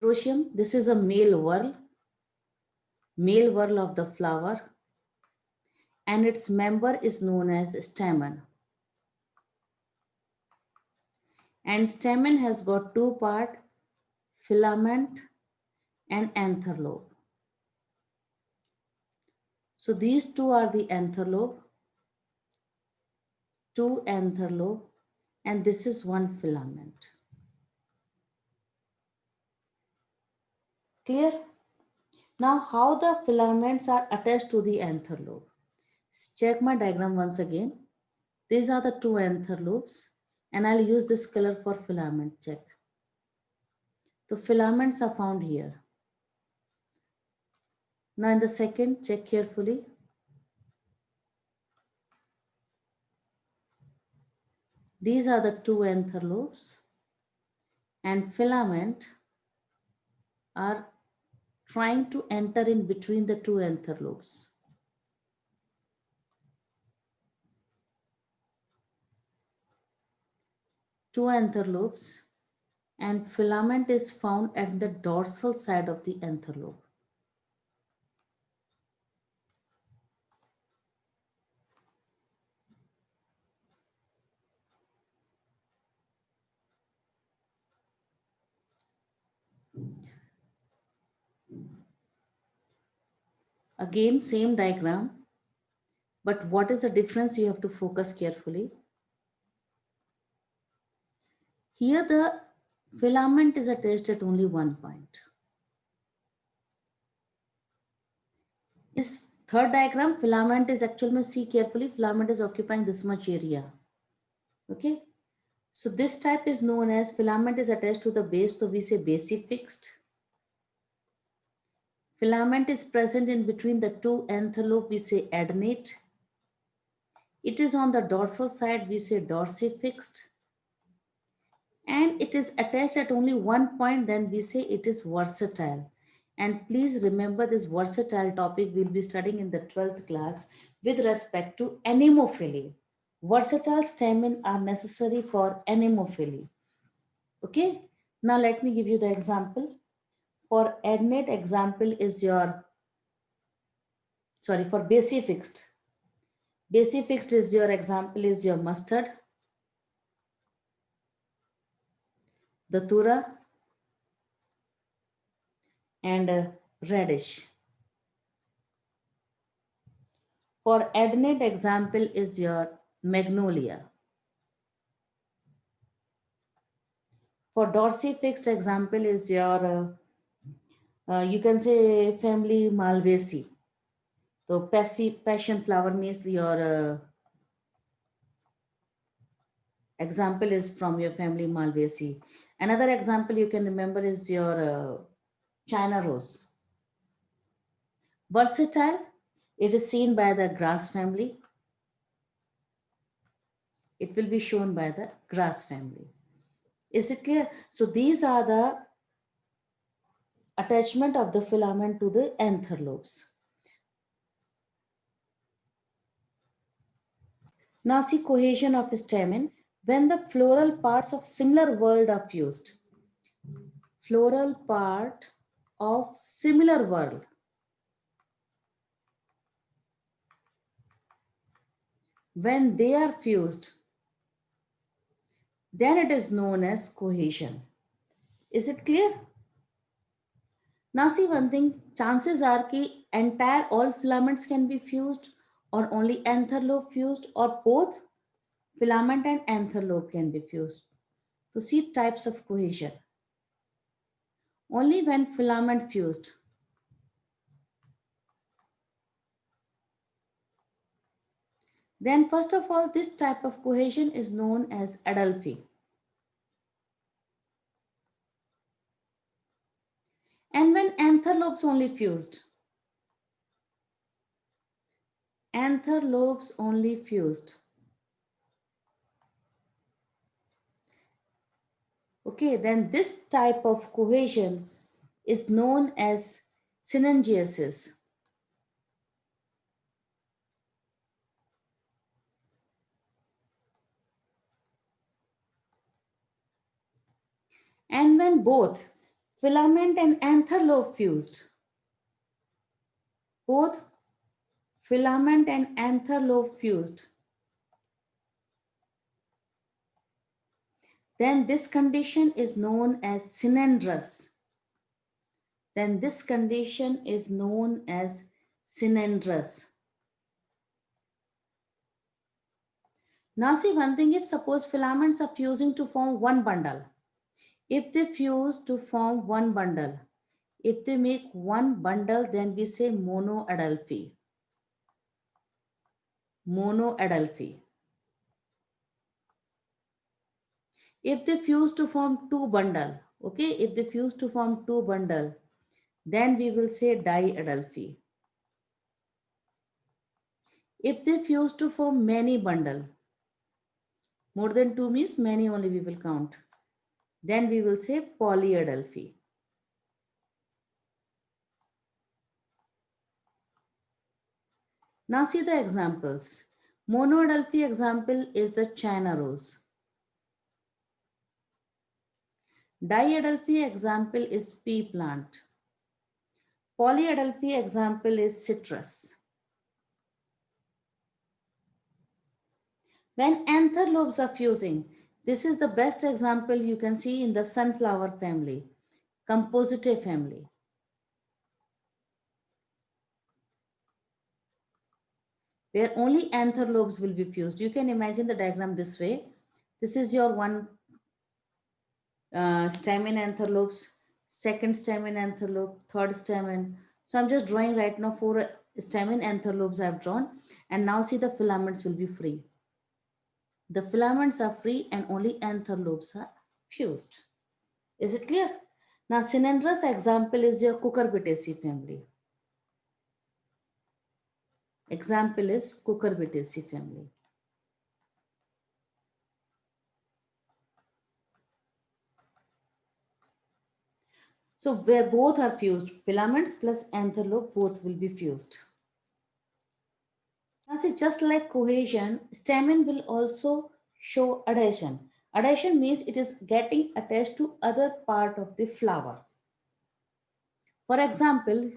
Ambrotium, this is a male whorl of the flower, and its member is known as stamen. And stamen has got two parts, filament and anther lobe. So these two are the anther lobe, two anther lobe, and this is one filament. Clear? Now how the filaments are attached to the anther lobe. Check my diagram once again. These are the two anther lobes, and I'll use this color for filament. Check. The filaments are found here. Now in the second, check carefully. These are the two anther lobes, and filament are trying to enter in between the two anther lobes. Two anther lobes, and filament is found at the dorsal side of the anther lobe. Again, same diagram, but what is the difference? You have to focus carefully. Here the filament is attached at only one point. This third diagram, filament is actually, see carefully, filament is occupying this much area. Okay. So this type is known as filament is attached to the base, so we say basifixed. Filament is present in between the two anther lobe, we say adnate. It is on the dorsal side, we say dorsifixed. And it is attached at only one point, then we say it is versatile. And please remember, this versatile topic we'll be studying in the 12th class with respect to anemophily. Versatile stamen are necessary for anemophily. Okay, now let me give you the example. For adnate, example is your, sorry, for basifixed. Basifixed is your example is your mustard, datura, and radish. For adnate, example is your magnolia. For dorsifixed, example is your, you can say family Malvaceae. So passion flower means your example is from your family Malvaceae. Another example you can remember is your China rose. Versatile, it is seen by the grass family. It will be shown by the grass family. Is it clear? So these are the attachment of the filament to the anther lobes. Now see cohesion of stamen. When the floral parts of similar whorl are fused, floral part of similar whorl, when they are fused, then it is known as cohesion. Is it clear? Now see one thing, chances are that entire all filaments can be fused, or only anther lobe fused, or both filament and anther lobe can be fused. So see types of cohesion. Only when filament fused. Then first of all, this type of cohesion is known as Adelphi. And when anther lobes only fused, anther lobes only fused. Okay, then this type of cohesion is known as synangiosis. And when both Filament and anther lobe fused. Both filament and anther lobe fused. Then this condition is known as synandrous. Then this condition is known as synandrous. Now see one thing, if suppose filaments are fusing to form one bundle. If they fuse to form one bundle, if they make one bundle, then we say monoadelphy. Monoadelphy. If they fuse to form two bundle, okay, if they fuse to form two bundle, then we will say diadelphy. If they fuse to form many bundle, more than two means many only we will count, then we will say polyadelphy. Now see the examples. Monoadelphy example is the China rose. Diadelphy example is pea plant. Polyadelphy example is citrus. When anther lobes are fusing, this is the best example you can see in the sunflower family, Compositae family. Where only anther lobes will be fused. You can imagine the diagram this way. This is your one stamen anther lobes, second stamen anther lobe, third stamen. So I'm just drawing right now 4 stamen anther lobes I've drawn, and now see the filaments will be free. The filaments are free and only anther lobes are fused. Is it clear? Now synandrous example is your Cucurbitaceae family. Example is Cucurbitaceae family. So where both are fused, filaments plus anther lobe, both will be fused. Now see, just like cohesion, stamen will also show adhesion. Adhesion means it is getting attached to other part of the flower. For example,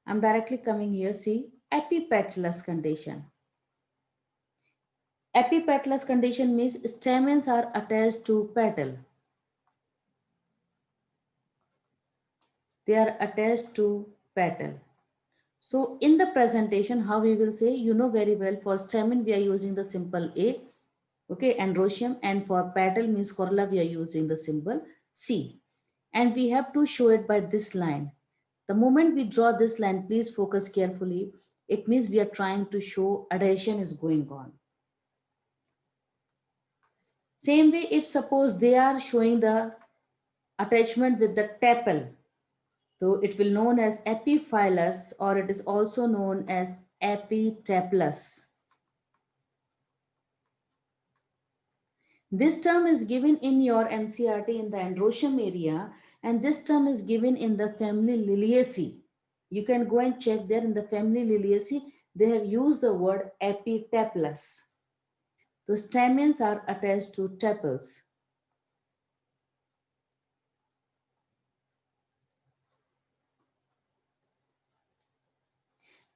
I'm directly coming here, see, epipetalous condition. Epipetalous condition means stamens are attached to petal. They are attached to petal. So in the presentation, how we will say, you know very well, for stamen we are using the symbol A, okay, androecium, and for petal means corolla we are using the symbol C. And we have to show it by this line. The moment we draw this line, please focus carefully. It means we are trying to show adhesion is going on. Same way, if suppose they are showing the attachment with the tepal, so it will known as epiphyllous, or it is also known as epitepalous. This term is given in your NCERT in the androecium area, and this term is given in the family Liliaceae. You can go and check there in the family Liliaceae, they have used the word epitepalous. The stamens are attached to tepals.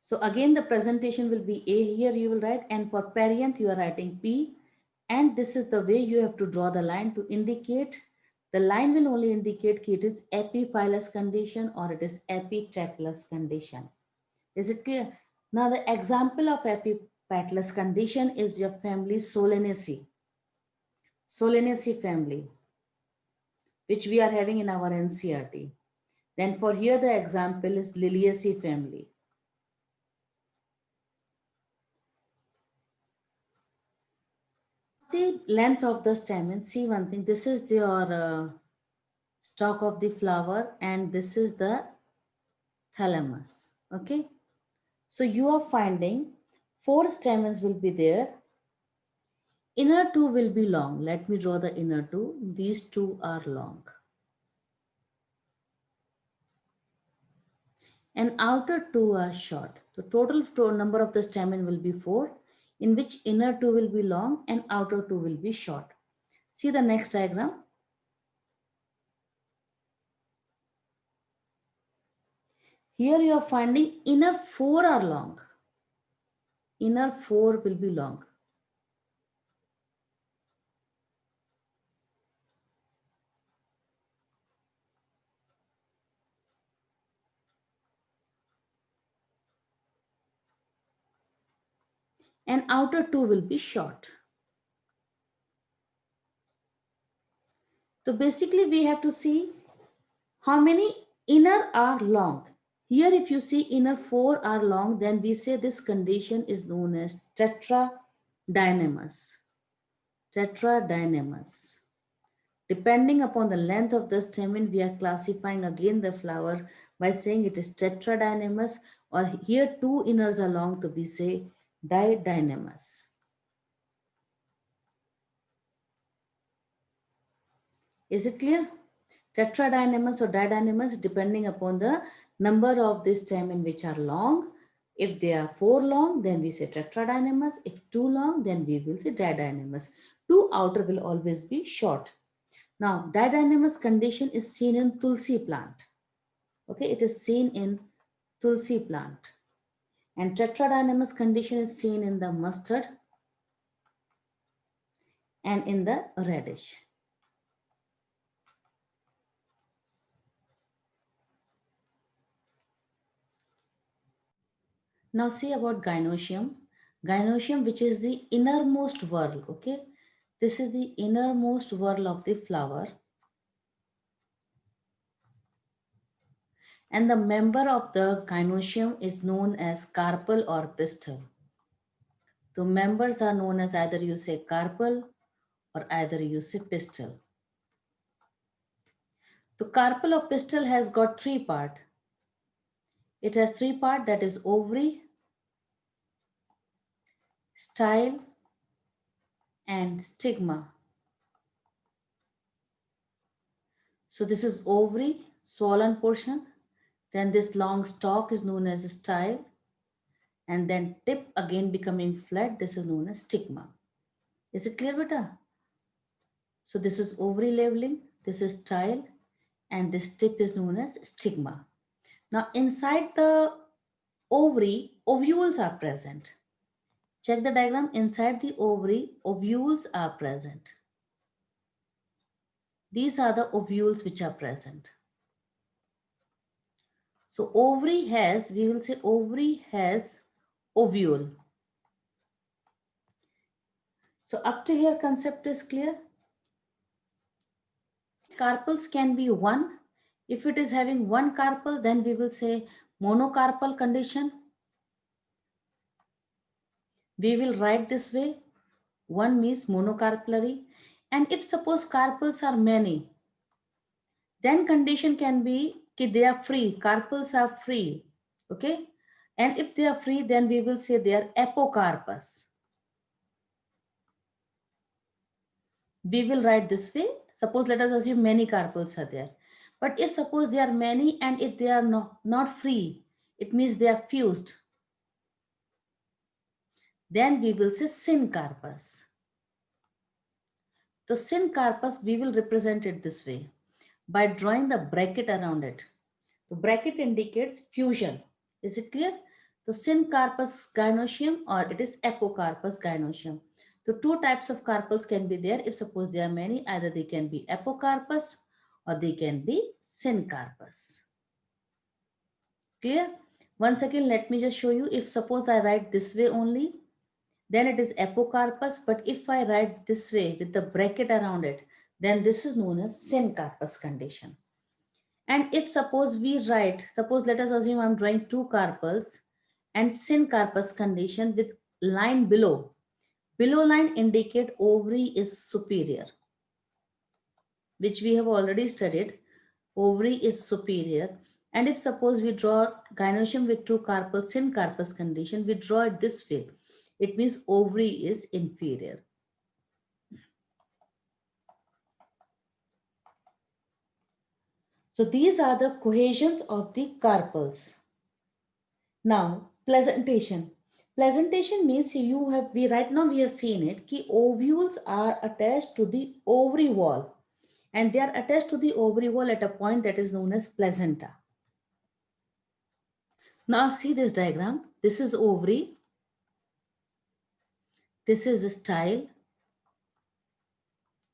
So again, the presentation will be A here you will write, and for perianth you are writing P, and this is the way you have to draw the line to indicate. The line will only indicate it is epiphyllous condition or it is epitepalous condition. Is it clear? Now the example of epiphyllous condition is your family Solanaceae. Solanaceae family, which we are having in our NCERT. Then for here the example is Liliaceae family. See length of the stamen. See one thing. This is your stalk of the flower, and this is the thalamus. Okay. So you are finding 4 stamens will be there. Inner 2 will be long. Let me draw the inner 2. These 2 are long. And outer 2 are short. The total number of the stamen will be 4, in which inner 2 will be long and outer 2 will be short. See the next diagram. Here you are finding inner 4 are long. Inner 4 will be long. And outer 2 will be short. So basically we have to see how many inner are long. Here if you see inner 4 are long, then we say this condition is known as tetradynamous. Tetradynamous. Depending upon the length of the stamen, we are classifying again the flower by saying it is tetradynamous, or here 2 inners are long, so we say didynamous. Is it clear? Tetradynamous or didynamous depending upon the number of the stamen which are long. If they are 4 long, then we say tetradynamous. If 2 long, then we will say didynamous. 2 outer will always be short. Now, didynamous condition is seen in Tulsi plant. Okay, it is seen in Tulsi plant. And tetradynamous condition is seen in the mustard and in the radish. Now see about gynoecium. Gynoecium, which is the innermost whorl, okay? This is the innermost whorl of the flower. And the member of the gynoecium is known as carpel or pistil. The members are known as either you say carpel or either you say pistil. The carpel or pistil has got 3 parts. It has 3 parts, that is ovary, style, and stigma. So this is ovary, swollen portion. Then this long stalk is known as a style. And then tip again becoming flat. This is known as stigma. Is it clear, beta? So this is ovary leveling. This is style. And this tip is known as stigma. Now inside the ovary, ovules are present. Check the diagram. Inside the ovary, ovules are present. These are the ovules which are present. So ovary has, we will say ovary has ovule. So up to here concept is clear. Carpels can be 1. If it is having 1 carpel, then we will say monocarpal condition. We will write this way. 1 means monocarpellary. And if suppose carpels are many, then condition can be that they are free. Carpels are free. Okay. And if they are free, then we will say they are apocarpous. We will write this way. Suppose let us assume many carpels are there. But if suppose there are many and if they are not free, it means they are fused. Then we will say syncarpous. The syncarpous, we will represent it this way by drawing the bracket around it. The bracket indicates fusion. Is it clear? The syncarpous gynoecium or it is apocarpous gynoecium. The 2 types of carpels can be there. If suppose there are many, either they can be apocarpous or they can be syncarpous. Clear? Once again, let me just show you. If suppose I write this way only, then it is apocarpous. But if I write this way with the bracket around it, then this is known as syncarpous condition. And if suppose we write, suppose let us assume I'm drawing 2 carpels and syncarpous condition with line below. Below line indicate ovary is superior, which we have already studied. Ovary is superior. And if suppose we draw gynoecium with 2 carpels, syncarpous condition, we draw it this way. It means ovary is inferior. So these are the cohesions of the carpels. Now, presentation. Presentation means right now we have seen it, ki ovules are attached to the ovary wall and they are attached to the ovary wall at a point that is known as placenta. Now see this diagram. This is ovary. This is the style.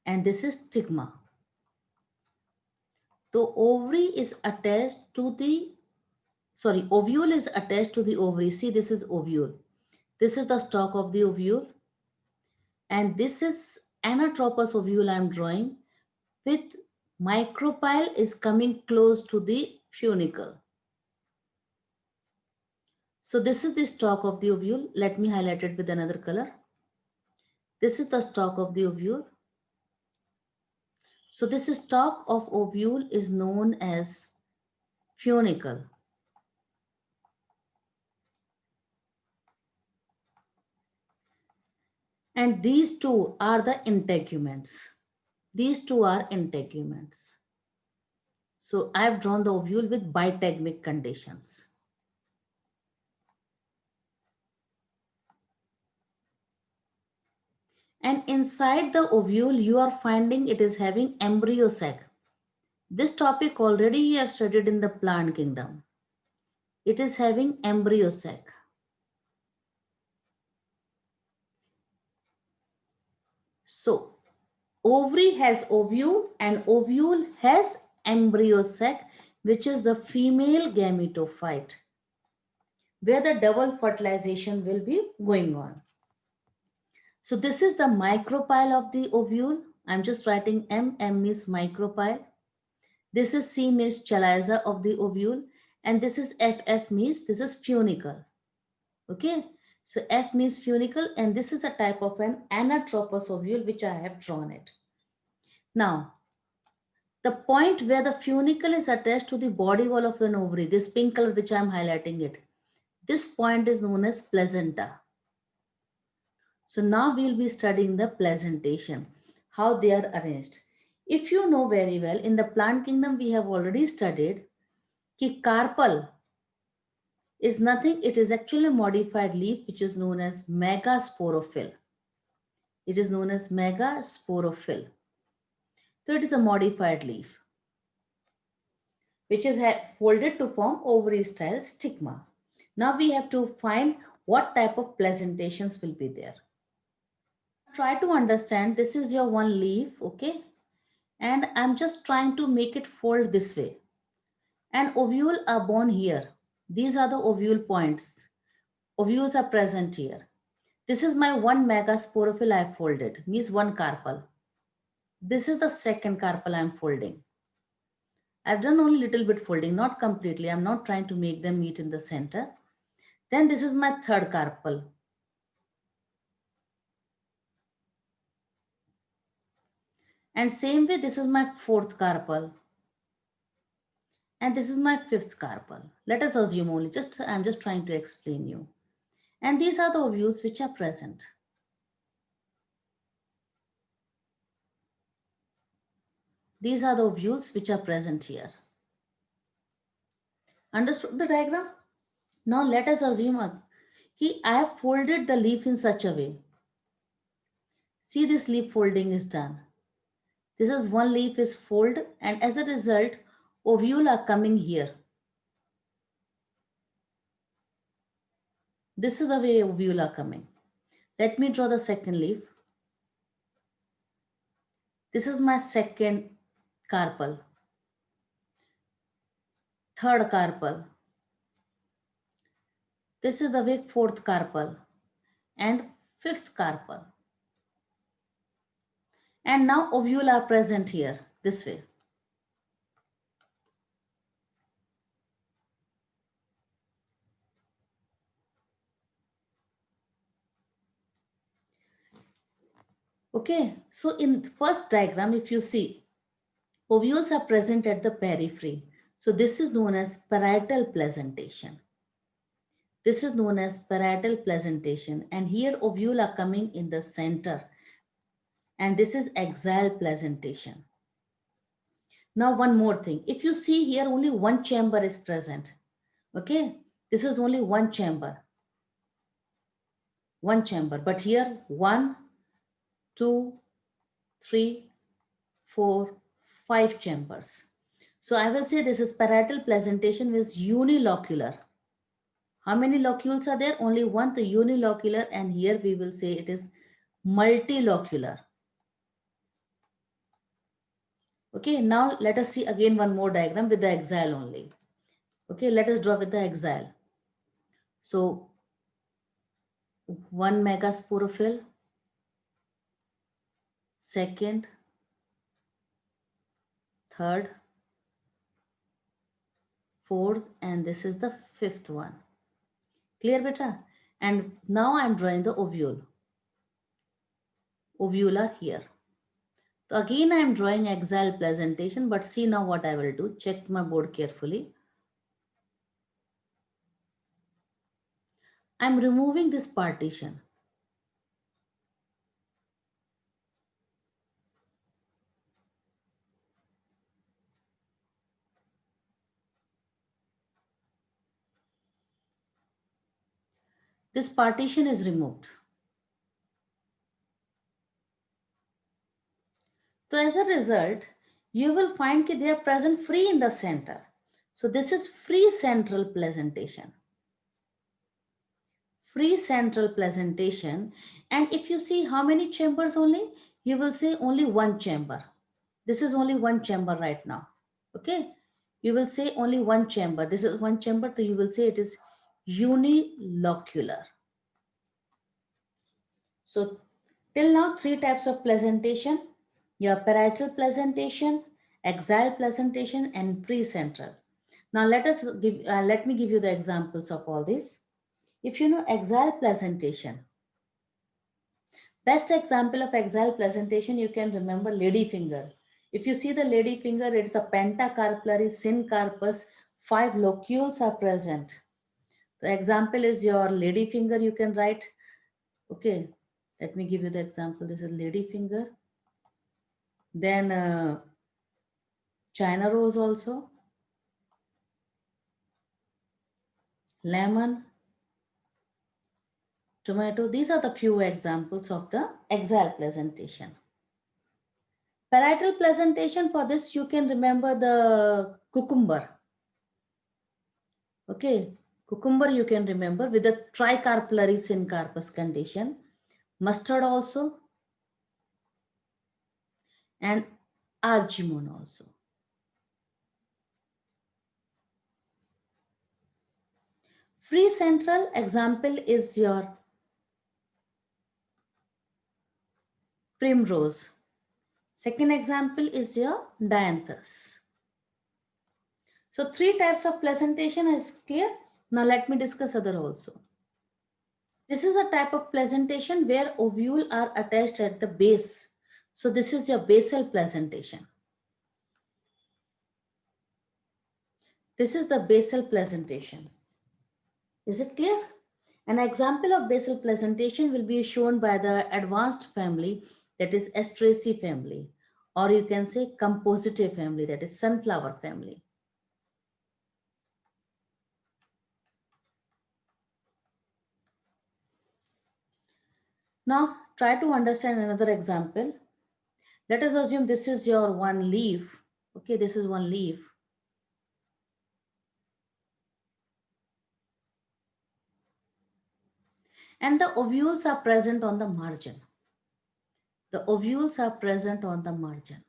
And this is stigma. The ovary is attached to the, ovule is attached to the ovary. See, this is ovule. This is the stalk of the ovule. And this is anatropous ovule I am drawing with micropyle is coming close to the funicle. So this is the stalk of the ovule. Let me highlight it with another color. This is the stalk of the ovule. So this stalk of ovule is known as funicle. And these two are the integuments. These two are integuments. So I have drawn the ovule with bitegmic conditions. And inside the ovule, you are finding it is having embryo sac. This topic already you have studied in the plant kingdom. It is having embryo sac. So ovary has ovule and ovule has embryo sac, which is the female gametophyte, where the double fertilization will be going on. So this is the micropyle of the ovule. I'm just writing M. M means micropyle. This is C means chaliza of the ovule. And this is F. F means this is funicle. Okay. So F means funicle, and this is a type of an anatropous ovule which I have drawn it. Now, the point where the funicle is attached to the body wall of an ovary, this pink color which I am highlighting it, this point is known as placenta. So now we'll be studying the placentation, how they are arranged. If you know very well, in the plant kingdom, we have already studied that carpel is nothing. It is actually a modified leaf, which is known as megasporophyll. It is known as megasporophyll. So it is a modified leaf, which is folded to form ovary style stigma. Now we have to find what type of placentations will be there. Try to understand, this is your one leaf, okay? And I'm just trying to make it fold this way. And ovule are born here. These are the ovule points. Ovules are present here. This is my one megasporophyll I have folded, means one carpel. This is the second carpel I'm folding. I've done only little bit folding, not completely. I'm not trying to make them meet in the center. Then this is my third carpel. And same way, this is my fourth carpel. And this is my fifth carpel. Let us assume only, I'm just trying to explain you. And these are the ovules which are present. These are the ovules which are present here. Understood the diagram? Now let us assume that I have folded the leaf in such a way. See, this leaf folding is done. This is one leaf is folded, and as a result, ovule are coming here. This is the way ovule are coming. Let me draw the second leaf. This is my second carpel. Third carpel. This is the way fourth carpel and fifth carpel. And now ovule are present here, this way. Okay, so in first diagram, if you see, ovules are present at the periphery. So this is known as parietal placentation. This is known as parietal placentation. And here ovule are coming in the center. And this is axial placentation. Now one more thing. If you see here, only one chamber is present. Okay, this is only one chamber. One chamber. But here, 1, 2, 3, 4, 5 chambers. So I will say this is parietal placentation with unilocular. How many locules are there? Only one, the unilocular, and here we will say it is multilocular. Okay, now let us see again one more diagram with the axile only. Okay, let us draw with the axile. So one megasporophyll, second, third, fourth, and this is the fifth one. Clear, beta? And now I'm drawing the ovule. Ovular here. So again I'm drawing axile presentation, but see now what I will do. Check my board carefully. I'm removing this partition. This partition is removed. So as a result, you will find that they are present free in the center. So this is free central presentation. Free central presentation. And if you see how many chambers only, you will say only one chamber. This is only one chamber right now. Okay. You will say only one chamber. This is one chamber. So you will say it is unilocular. So till now, three types of presentation: your parietal presentation, axile presentation, and precentral. Now let me give you the examples of all this. If you know axile presentation, best example of axile presentation you can remember lady finger. If you see the lady finger, it's a pentacarpellary syncarpus. 5 locules are present. The example is your lady finger. You can write. Okay, let me give you the example. This is lady finger. Then China rose also, lemon, tomato. These are the few examples of the axile presentation. Parietal presentation, for this you can remember the cucumber. Okay, cucumber you can remember with the tricarpellary syncarpus condition. Mustard also, and argemone also. Free central example is your primrose. Second example is your dianthus. So three types of presentation is clear. Now let me discuss other also. This is a type of presentation where ovule are attached at the base. So this is your basal presentation. This is the basal presentation. Is it clear? An example of basal presentation will be shown by the advanced family, that is Asteraceae family, or you can say Compositae family, that is sunflower family. Now try to understand another example. Let us assume this is your one leaf. Okay, this is one leaf. And the ovules are present on the margin. The ovules are present on the margin.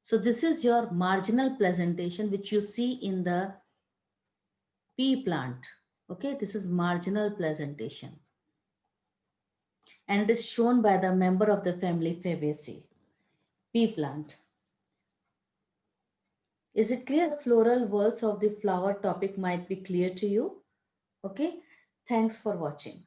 So this is your marginal presentation which you see in the pea plant. Okay, this is marginal presentation. And it is shown by the member of the family Fabaceae, pea plant. Is it clear? The floral whorls of the flower topic might be clear to you. Okay, thanks for watching.